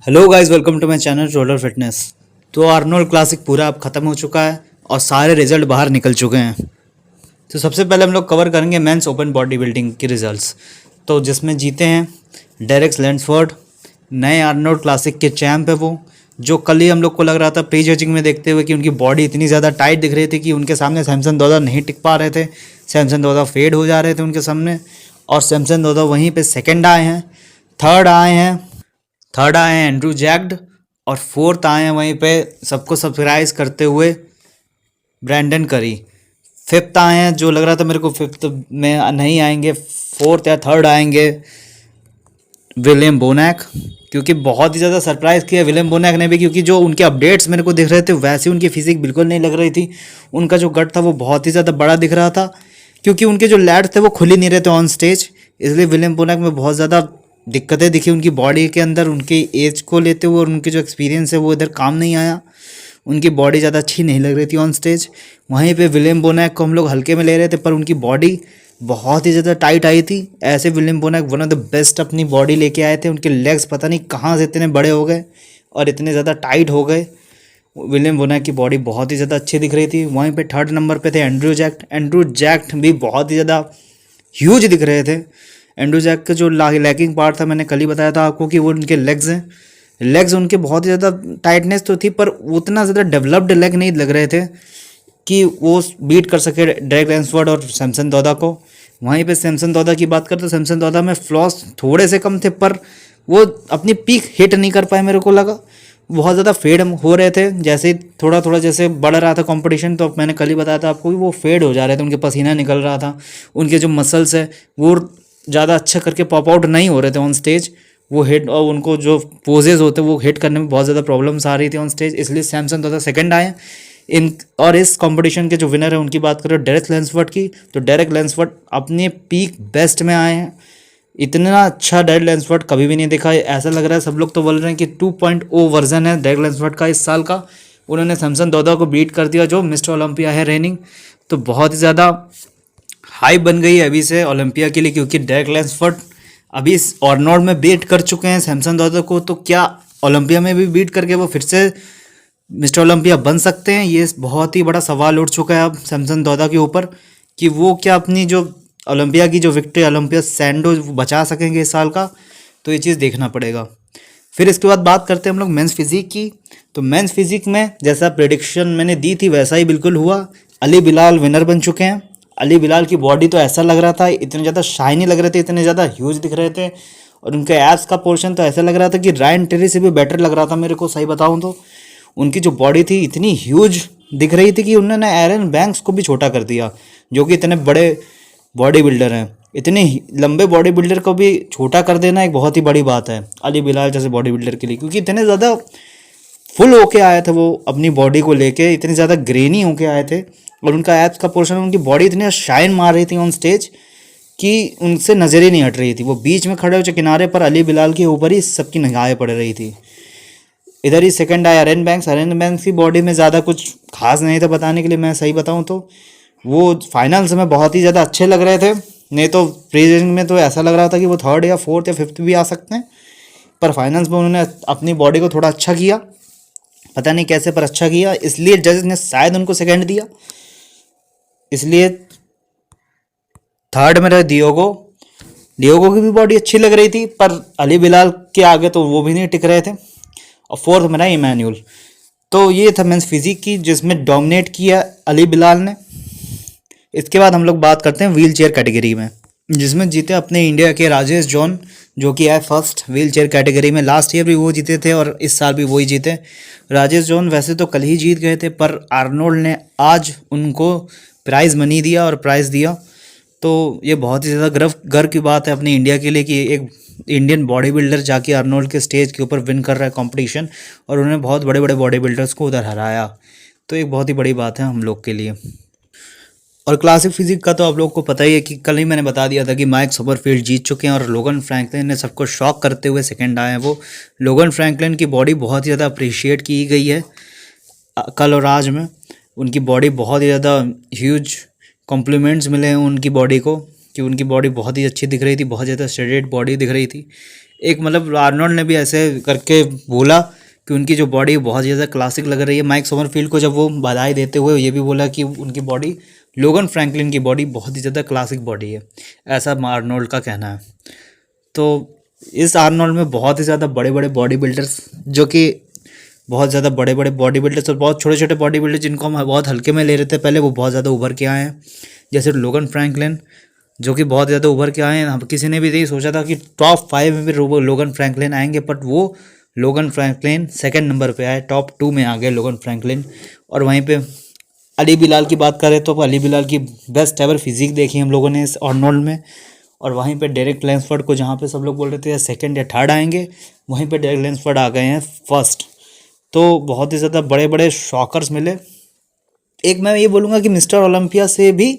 Hello guys, welcome to my channel roller fitness. तो Arnold classic पूरा अब ख़त्म हो चुका है और सारे रिजल्ट बाहर निकल चुके हैं। तो सबसे पहले हम लोग कवर करेंगे मेंस ओपन बॉडी बिल्डिंग के रिजल्ट्स। तो जिसमें जीते हैं डेरेक लैंडफोर्ड, नए आर्नोल्ड क्लासिक के चैम्प है वो, जो कल ही हम लोग को लग रहा था प्री जजिंग में देखते हुए कि उनकी बॉडी इतनी ज़्यादा टाइट दिख रही थी कि उनके सामने सैमसन दौदा नहीं टिक पा रहे थे। सैमसन दौदा फेड हो जा रहे थे उनके सामने, और सैमसन दौदा वहीं पे सेकंड आए हैं। थर्ड आए हैं थर्ड आए हैं एंड्रू जैक्ड, और फोर्थ आए हैं वहीं पे सबको सरप्राइज करते हुए ब्रैंडन करी। फिफ्थ आए हैं, जो लग रहा था मेरे को फिफ्थ में नहीं आएंगे, फोर्थ या थर्ड आएंगे विलियम बोनैक, क्योंकि बहुत ही ज़्यादा सरप्राइज़ किया विलियम बोनैक ने भी, क्योंकि जो उनके अपडेट्स मेरे को दिख रहे थे वैसे उनकी फिजिक बिल्कुल नहीं लग रही थी। उनका जो गट था वो बहुत ही ज़्यादा बड़ा दिख रहा था, क्योंकि उनके जो लैट्स थे वो खुल ही नहीं रहे थे ऑन स्टेज। इसलिए विलियम बोनैक में बहुत ज़्यादा दिक्कतें दिखी उनकी बॉडी के अंदर, उनकी एज को लेते हुए, और उनके जो एक्सपीरियंस है वो इधर काम नहीं आया। उनकी बॉडी ज़्यादा अच्छी नहीं लग रही थी ऑन स्टेज। वहीं पे विलियम बोनैक को हम लोग हल्के में ले रहे थे, पर उनकी बॉडी बहुत ही ज़्यादा टाइट आई थी। ऐसे William Bonac one of the best अपनी बॉडी लेके आए थे। उनके लेग्स पता नहीं कहाँ से इतने बड़े हो गए और इतने ज़्यादा टाइट हो गए। विलियम बोनैक की बॉडी बहुत ही ज़्यादा अच्छी दिख रही थी। वहीं पे थर्ड नंबर पे थे एंड्रू जैक्ट। एंड्रू जैक्ट भी बहुत ही ज़्यादा ह्यूज दिख रहे थे। एंड्रू जैक का जो लैकिंग पार्ट था मैंने कल ही बताया था आपको कि वो उनके लेग्स हैं। लेग्स उनके बहुत ही ज़्यादा टाइटनेस तो थी, पर उतना ज़्यादा डेवलप्ड लेग नहीं लग रहे थे कि वो बीट कर सके डेरेक लैंसफोर्ड और सैमसन दौदा को। वहीं पे सैमसन दौदा की बात करते तो सैमसन दौदा में फ्लॉस थोड़े से कम थे, पर वो अपनी पीक हिट नहीं कर पाए। मेरे को लगा बहुत ज़्यादा फेड हो रहे थे, जैसे ही थोड़ा थोड़ा जैसे बढ़ रहा था कंपटीशन, तो मैंने कल ही बताया था आपको कि वो फेड हो जा रहे थे, उनके पसीना निकल रहा था, उनके जो मसल्स है वो ज़्यादा अच्छा करके पॉप आउट नहीं हो रहे थे ऑन स्टेज। वो हिट और उनको जो पोजेज होते वो हिट करने में बहुत ज़्यादा प्रॉब्लम्स आ रही थी ऑन स्टेज, इसलिए सैमसन दौदा सेकंड आए इन। और इस कंपटीशन के जो विनर है उनकी बात करें डेरेक लैंसफोर्ड की, तो डेरेक लैंसफोर्ड अपने पीक बेस्ट में आए हैं। इतना अच्छा डेरेक लैंसफोर्ड कभी भी नहीं देखा है। ऐसा लग रहा है सब लोग तो बोल रहे हैं कि 2.0 वर्जन है डेरेक लैंसफोर्ड का इस साल का। उन्होंने सैमसन दौदा को बीट कर दिया, जो मिस्टर ओलंपिया है रेनिंग। तो बहुत ही ज़्यादा हाई बन गई है अभी से ओलंपिया के लिए, क्योंकि डेरेक लैंसफोर्ड अभी आर्नोल्ड में बीट कर चुके हैं सैमसन दौदा को। तो क्या ओलंपिया में भी बीट करके वो फिर से मिस्टर ओलंपिया बन सकते हैं? ये बहुत ही बड़ा सवाल उठ चुका है अब सैमसन दौदा के ऊपर कि वो क्या अपनी जो ओलंपिया की जो विक्ट्री ओलंपिया सैंडो बचा सकेंगे इस साल का। तो ये चीज़ देखना पड़ेगा। फिर इसके बाद बात करते हैं हम लोग मेंस फिजिक की। तो मेंस फिजिक में जैसा प्रेडिक्शन मैंने दी थी वैसा ही बिल्कुल हुआ। अली बिलाल विनर बन चुके हैं। अली बिलाल की बॉडी तो ऐसा लग रहा था, इतने ज़्यादा शाइनी लग रहे थे, इतने ज़्यादा ह्यूज दिख रहे थे, और उनके एब्स का पोर्शन तो ऐसा लग रहा था कि रायन टेरी से भी बेटर लग रहा था मेरे को, सही बताऊं तो। उनकी जो बॉडी थी इतनी ह्यूज दिख रही थी कि उन्होंने एरन बैंक्स को भी छोटा कर दिया, जो कि इतने बड़े बॉडी बिल्डर हैं। इतने लंबे बॉडी बिल्डर को भी छोटा कर देना एक बहुत ही बड़ी बात है अली बिलाल जैसे बॉडी बिल्डर के लिए, क्योंकि इतने ज़्यादा फुल होके आए थे वो अपनी बॉडी को लेके, इतने ज़्यादा ग्रेनी होके आए थे, और उनका एब्स का पोर्शन, उनकी बॉडी इतनी शाइन मार रही थी ऑन स्टेज कि उनसे नज़र ही नहीं हट रही थी। वो बीच में खड़े हो किनारे पर अली बिलाल के ऊपर ही सबकी निगाहें पड़ रही थी। इधर ही सेकंड आया एरन बैंक्स। एरन बैंक्स की बॉडी में ज़्यादा कुछ खास नहीं था बताने के लिए, मैं सही बताऊं तो। वो फाइनल्स में बहुत ही ज़्यादा अच्छे लग रहे थे, नहीं तो प्री जजिंग में तो ऐसा लग रहा था कि वो थर्ड या फोर्थ या फिफ्थ भी आ सकते हैं, पर फाइनल्स में उन्होंने अपनी बॉडी को थोड़ा अच्छा किया, पता नहीं कैसे पर अच्छा किया, इसलिए जज ने शायद उनको सेकंड दिया। इसलिए थर्ड में रहे डियोगो। डियोगो की भी बॉडी अच्छी लग रही थी, पर अली बिलाल के आगे तो वो भी नहीं टिक रहे थे। और फोर्थ में रहा इमैनुअल। तो ये था मेंस फिजिक की, जिसमें डोमिनेट किया अली बिलाल ने। इसके बाद हम लोग बात करते हैं व्हील चेयर कैटेगरी में, जिसमें जीते अपने इंडिया के राजेश जॉन, जो कि आए फर्स्ट व्हील चेयर कैटेगरी में। लास्ट ईयर भी वो जीते थे और इस साल भी वही जीते। राजेश जॉन वैसे तो कल ही जीत गए थे, पर आर्नोल्ड ने आज उनको प्राइज़ मनी दिया और प्राइज़ दिया। तो ये बहुत ही ज़्यादा गर्व की बात है अपनी इंडिया के लिए कि एक इंडियन बॉडी बिल्डर जाके आर्नोल्ड के स्टेज के ऊपर विन कर रहा है कंपटीशन, और उन्होंने बहुत बड़े बड़े बॉडी बिल्डर्स को उधर हराया। तो एक बहुत ही बड़ी बात है हम लोग के लिए। और क्लासिक फिजिक का तो आप लोग को पता ही है कि कल ही मैंने बता दिया था कि माइक सोबरफील्ड जीत चुके हैं, और लोगन फ्रैंकलिन ने सबको शॉक करते हुए सेकंड आए हैं। वो लोगन फ्रैंकलिन की बॉडी बहुत ही ज़्यादा अप्रिशिएट की गई है कल और आज में। उनकी बॉडी बहुत ही ज़्यादा ह्यूज कॉम्प्लीमेंट्स मिले हैं उनकी बॉडी को, कि उनकी बॉडी बहुत ही अच्छी दिख रही थी, बहुत ज़्यादा स्ट्रेटेड बॉडी दिख रही थी। एक मतलब आर्नोल्ड ने भी ऐसे करके बोला कि उनकी जो बॉडी बहुत ज़्यादा क्लासिक लग रही है। माइक समरफील्ड को जब वो बधाई देते हुए ये भी बोला कि उनकी बॉडी लोगन फ्रैंकलिन की बॉडी बहुत ही ज़्यादा क्लासिक बॉडी है, ऐसा आर्नोल्ड का कहना है। तो इस आर्नोल्ड में बहुत ही ज़्यादा बड़े बड़े बॉडी बिल्डर्स, जो कि बहुत ज़्यादा बड़े बड़े बॉडी बिल्डर्स और बहुत छोटे छोटे बॉडी बिल्डर जिनको हम बहुत हल्के में ले रहे थे पहले, वो बहुत ज़्यादा उभर के आए हैं। जैसे लोगन फ्रैंकलिन जो कि बहुत ज़्यादा उभर के आए हैं। हम किसी ने भी नहीं सोचा था कि टॉप 5 में भी लोगन फ्रैंकलिन आएंगे, बट वो लोगन फ्रैंकलिन सेकंड नंबर पे आए, टॉप 2 में आ गए लोगन फ्रैंकलिन। और वहीं पे अली बिलाल की बात करें तो अली बिलाल की बेस्ट एवर फिजिक देखी हम लोगों ने इस आर्नोल्ड में। और वहीं पे डेरेक लैंसफोर्ड को जहाँ पे सब लोग बोल रहे थे सेकंड या थर्ड आएंगे, वहीं पे डेरेक लैंसफोर्ड आ गए हैं फर्स्ट। तो बहुत ही ज़्यादा बड़े बड़े शॉकर्स मिले। एक मैं ये बोलूँगा कि मिस्टर ओलंपिया से भी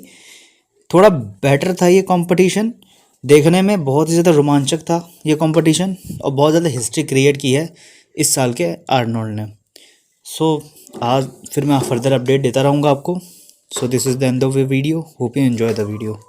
थोड़ा बेटर था ये कंपटीशन, देखने में बहुत ही ज़्यादा रोमांचक था ये कंपटीशन, और बहुत ज़्यादा हिस्ट्री क्रिएट की है इस साल के आर्नोल्ड ने। सो आज फिर मैं फर्दर अपडेट देता रहूँगा आपको। So this is the end of the video, hope you enjoy the video.